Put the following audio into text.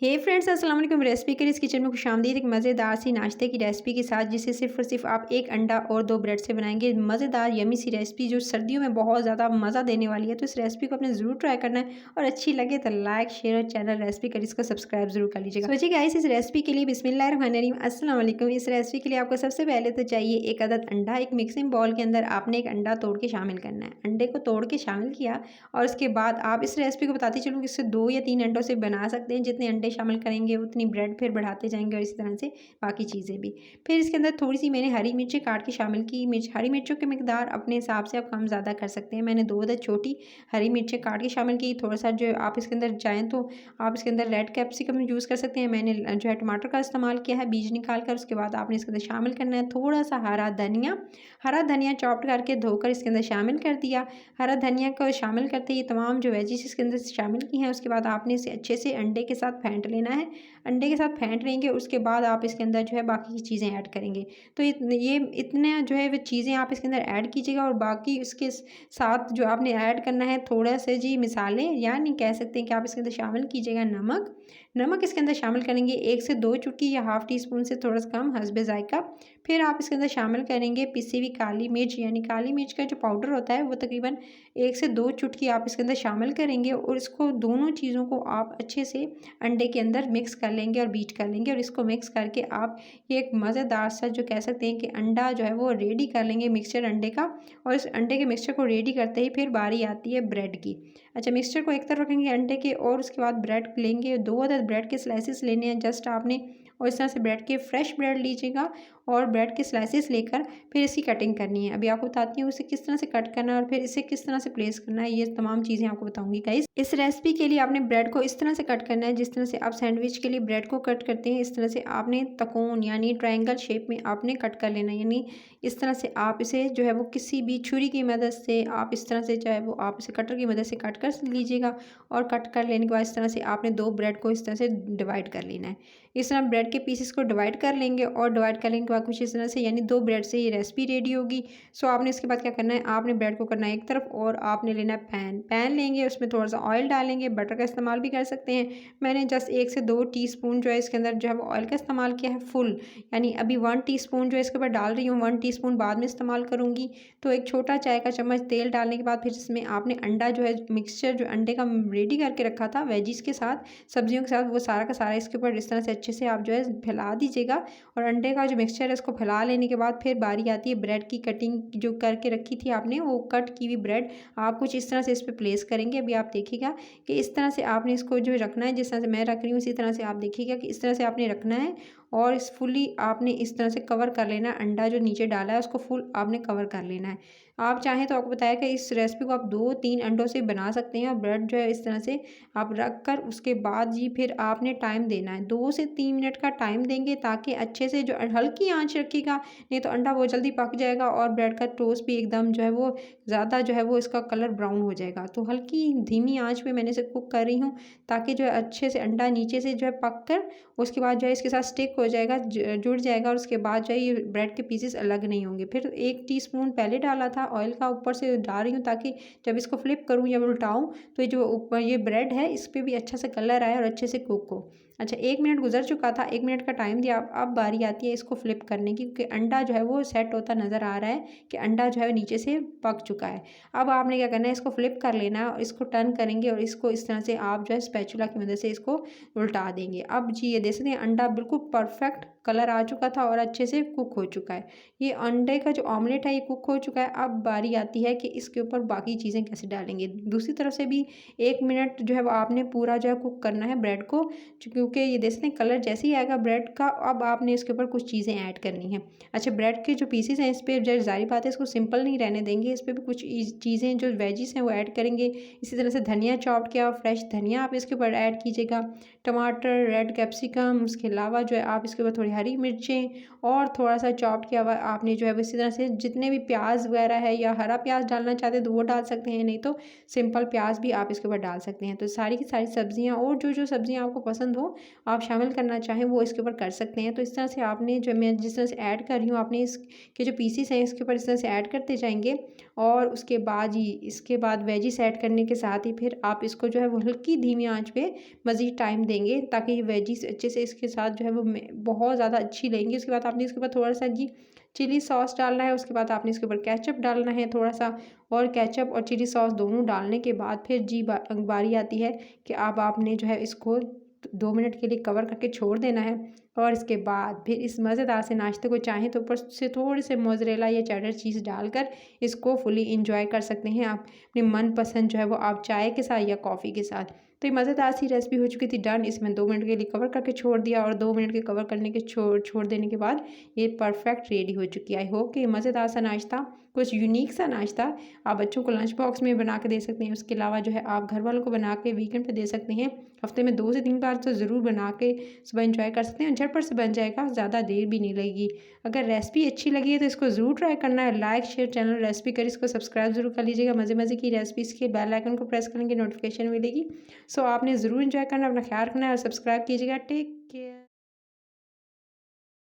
हे friends, अस्सलाम वालेकुम। Recipe के इस किचन में खुशामदीद। एक मज़ेदार सी नाश्ते की रेसिपी के साथ जिसे सिर्फ और सिर्फ आप एक अंडा और दो ब्रेड से बनाएंगे। मज़ेदार यमी सी रेसिपी जो सर्दियों में बहुत ज़्यादा मज़ा देने वाली है। तो इस रेसिपी को आपने ज़रूर ट्राई करना है और अच्छी लगे तो लाइक शेयर और चैनल रेसिपी करी इसको सब्सक्राइब जरूर कर लीजिएगा। सोचिए गाइस, इस रेसिपी के लिए बिस्मिल्लाहिर्रहमानिर्रहीम अस्सलाम वालेकुम। इस रेसिपी के लिए आपको सबसे पहले तो चाहिए एक अदद अंडा। एक मिक्सिंग बाउल के अंदर आपने एक अंडा तोड़ के शामिल करना है। अंडे को तोड़ के शामिल किया और उसके बाद आप इस रेसिपी को बताती चलूँ, इससे 2 या 3 अंडों से बना सकते हैं। जितने अंडे शामिल करेंगे उतनी ब्रेड फिर बढ़ाते जाएंगे और इसी तरह से बाकी चीज़ें भी। फिर इसके अंदर थोड़ी सी मैंने हरी मिर्ची काट के शामिल की। हरी मिर्चों की मिकदार अपने हिसाब से आप कम ज़्यादा कर सकते हैं। मैंने 2 अदद छोटी हरी मिर्चें काट के शामिल की। थोड़ा सा जो आप इसके अंदर चाहें तो आप इसके अंदर रेड कैप्सिकम यूज़ कर सकते हैं। मैंने जो है टमाटर का इस्तेमाल किया है बीज निकाल कर। उसके बाद आपने इसके अंदर शामिल करना है थोड़ा सा हरा धनिया चॉप्ड करके धोकर इसके अंदर शामिल कर दिया। हरा धनिया को शामिल करते ही तमाम जो वेजिस इसके अंदर शामिल की हैं। उसके बाद आपने इसे अच्छे से अंडे के साथ फेंट लेना है। अंडे के साथ फेंट लेंगे, उसके बाद आप इसके अंदर जो है बाकी की चीज़ें ऐड करेंगे। तो ये इतने जो है वो चीज़ें आप इसके अंदर ऐड कीजिएगा और बाकी उसके साथ जो आपने ऐड करना है थोड़ा सा जी मिसाले, यानी कह सकते हैं कि आप इसके अंदर शामिल कीजिएगा नमक इसके अंदर शामिल करेंगे 1 से 2 चुटकी या हाफ़ टी स्पून से थोड़ा सा कम हस्बे ज़ायक़ा। फिर आप इसके अंदर शामिल करेंगे पिसी हुई काली मिर्च, यानी काली मिर्च का जो पाउडर होता है वो तकरीबन 1 से 2 चुटकी आप इसके अंदर शामिल करेंगे और इसको दोनों चीज़ों को आप अच्छे से अंडे के अंदर मिक्स कर लेंगे और बीट कर लेंगे। और इसको मिक्स करके आप ये एक मज़ेदार सा जो कह सकते हैं कि अंडा जो है वो रेडी कर लेंगे, मिक्सचर अंडे का। और इस अंडे के मिक्सचर को रेडी करते ही फिर बारी आती है ब्रेड की। अच्छा, मिक्सचर को एक तरफ रखेंगे अंडे के और उसके बाद ब्रेड लेंगे। 2 अदद ब्रेड के स्लाइसेस लेने हैं जस्ट आपने, और इस तरह से ब्रेड के फ्रेश ब्रेड लीजिएगा और ब्रेड के स्लाइसेस लेकर फिर इसकी कटिंग करनी है। अभी आपको बताती हूँ इसे किस तरह से कट करना है और फिर इसे किस तरह से प्लेस करना है। ये तमाम चीज़ें आपको बताऊंगी गाइस। इस रेसिपी के लिए आपने ब्रेड को इस तरह से कट करना है जिस तरह से आप सैंडविच के लिए ब्रेड को कट करते हैं। इस तरह से आपने तकोन यानी ट्रायंगल शेप में आपने कट कर लेना है। यानी इस तरह से आप इसे जो है वो किसी भी छुरी की मदद से आप इस तरह से चाहे वो आप इसे कटर की मदद से कट कर लीजिएगा। और कट कर लेने के बाद इस तरह से आपने 2 ब्रेड को इस तरह से डिवाइड कर लेना है। इस तरह ब्रेड के पीसेस को डिवाइड कर लेंगे और डिवाइड करने के बाद कुछ इस तरह से, यानी 2 ब्रेड से ये रेसिपी रेडी होगी। सो आपने इसके बाद क्या करना है, आपने ब्रेड को करना है एक तरफ और आपने लेना है पैन लेंगे, उसमें थोड़ा सा ऑयल डालेंगे। बटर का इस्तेमाल भी कर सकते हैं। मैंने जस्ट 1 से 2 टीस्पून जो है इसके अंदर जो है वो ऑयल का इस्तेमाल किया है फुल, यानी अभी 1 टीस्पून जो है इसके ऊपर डाल रही हूँ, 1 टीस्पून बाद में इस्तेमाल करूँगी। तो एक छोटा चाय का चम्मच तेल डालने के बाद फिर इसमें आपने अंडा जो है मिक्सचर जो अंडे का रेडी करके रखा था वेजिस के साथ, सब्जियों के साथ, वो सारा का सारा इसके ऊपर इस तरह से अच्छे से आप जो है फैला दीजिएगा। और अंडे का जो मिक्सचर है इसको फैला लेने के बाद फिर बारी आती है ब्रेड की कटिंग जो करके रखी थी आपने, वो कट की हुई ब्रेड आप कुछ इस तरह से इस पर प्लेस करेंगे। अभी आप देखिएगा कि इस तरह से आपने इसको जो रखना है, जिस तरह से मैं रख रही हूँ इसी तरह से आप देखिएगा कि इस तरह से आपने रखना है। और इस फुली आपने इस तरह से कवर कर लेना है। अंडा जो नीचे डाला है उसको फुल आपने कवर कर लेना है। आप चाहें तो आपको बताया कि इस रेसिपी को आप 2-3 अंडों से बना सकते हैं। और ब्रेड जो है इस तरह से आप रख कर उसके बाद जी फिर आपने टाइम देना है 2 से 3 मिनट का टाइम देंगे, ताकि अच्छे से जो हल्की आंच रखिएगा, नहीं तो अंडा बहुत जल्दी पक जाएगा और ब्रेड का टोस्ट भी एकदम जो है वो ज़्यादा जो है वो इसका कलर ब्राउन हो जाएगा। तो हल्की धीमी आंच पे मैंने इसे कुक कर रही हूँ, ताकि जो है अच्छे से अंडा नीचे से जो है पक कर उसके बाद जो है इसके साथ स्टिक हो जाएगा, जुड़ जाएगा। और उसके बाद जो है ये ब्रेड के पीसेस अलग नहीं होंगे। फिर 1 टीस्पून पहले डाला था ऑयल का, ऊपर से डाल रही हूँ ताकि जब इसको फ्लिप करूँ या उल्टाऊँ तो ये जो ऊपर ये ब्रेड है इस पर भी अच्छा से कलर आए और अच्छे से कुक हो। अच्छा, 1 मिनट गुजर चुका था, 1 मिनट का टाइम दिया। अब बारी आती है इसको फ्लिप करने की, क्योंकि अंडा जो है वो सेट होता नज़र आ रहा है कि अंडा जो है नीचे से पक चुका है। अब आपने क्या करना है, इसको फ्लिप कर लेना है और इसको टर्न करेंगे और इसको इस तरह से आप जो है स्पैचुला की मदद से इसको उल्टा देंगे। अब जी ये देख सकते हैं अंडा बिल्कुल परफेक्ट कलर आ चुका था और अच्छे से कुक हो चुका है। ये अंडे का जो ऑमलेट है ये कुक हो चुका है। अब बारी आती है कि इसके ऊपर बाकी चीज़ें कैसे डालेंगे। दूसरी तरफ से भी 1 मिनट जो है वो आपने पूरा जो है कुक करना है ब्रेड को, क्योंकि ये देख सकते हैं कलर जैसे ही आएगा ब्रेड का, अब आपने इसके ऊपर कुछ चीज़ें ऐड करनी है। अच्छा, ब्रेड के जो पीसेस हैं इस पर जो ज़ाहिर बात है इसको सिंपल नहीं रहने देंगे, इस पर भी कुछ चीज़ें जो वेजिस हैं वो ऐड करेंगे। इसी तरह से धनिया चॉप किया, फ्रेश धनिया आप इसके ऊपर ऐड कीजिएगा, टमाटर, रेड कैप्सिकम, उसके अलावा जो है आप इसके ऊपर थोड़ी हरी मिर्चें और थोड़ा-सा चॉप किया हुआ आपने जो है वो इसी तरह से जितने भी प्याज़ वगैरह है या हरा प्याज़ डालना चाहते हैं तो वो डाल सकते हैं, नहीं तो सिंपल प्याज़ भी आप इसके ऊपर डाल सकते हैं। तो सारी की सारी सब्ज़ियाँ और जो-जो सब्ज़ियाँ आपको पसंद हो आप शामिल करना चाहें वो इसके ऊपर कर सकते हैं। तो इस तरह से आपने जो मैं जिस तरह से ऐड कर रही हूँ आपने इसके जो पीसेस हैं इसके ऊपर इस तरह से ऐड करते जाएँगे और उसके बाद ही इसके बाद वेजिस ऐड करने के साथ ही फिर आप इसको जो है वो हल्की धीमी आँच पे मज़ीद टाइम देंगे ताकि ये वेजिस अच्छे से इसके साथ जो है वो बहुत ज़्यादा अच्छी लगेंगी। उसके बाद आपने इसके ऊपर थोड़ा-सा जी चिली सॉस डालना है, उसके बाद आपने इसके ऊपर केचअप डालना है थोड़ा-सा और केचअप और चिली सॉस दोनों डालने के बाद फिर जी बारी आती है कि अब आपने जो है इसको 2 मिनट के लिए कवर करके छोड़ देना है और इसके बाद फिर इस मज़ेदार से नाश्ते को चाहें तो ऊपर से थोड़े से मोज़रेला या चेडर चीज़ डालकर इसको फुली एंजॉय कर सकते हैं आप अपने मनपसंद जो है वो आप चाय के साथ या कॉफ़ी के साथ। तो ये मज़ेदार सी रेसिपी हो चुकी थी डन। इसमें 2 मिनट के लिए कवर करके छोड़ दिया और 2 मिनट के कवर करने के छोड़ देने के बाद ये परफेक्ट रेडी हो चुकी है। आई होप कि ये मज़ेदार सा नाश्ता कुछ यूनिक सा नाश्ता आप बच्चों को लंच बॉक्स में बना के दे सकते हैं। उसके अलावा जो है आप घर वालों को बना के वीकेंड पे दे सकते हैं। हफ्ते में 2 से 3 बार तो ज़रूर बना के सुबह एंजॉय कर सकते हैं। झटपट से बन जाएगा, ज़्यादा देर भी नहीं लगेगी। अगर रेसिपी अच्छी लगी है तो इसको ज़रूर ट्राई करना है। लाइक शेयर चैनल रेसिपी करी इसको सब्सक्राइब ज़रूर कर लीजिएगा। मज़े-मज़े की रेसिपीज़ के बेल आइकन को प्रेस करेंगे नोटिफिकेशन मिलेगी। सो आपने ज़रूर एंजॉय करना, अपना ख्याल रखना है और सब्सक्राइब कीजिएगा। Take care.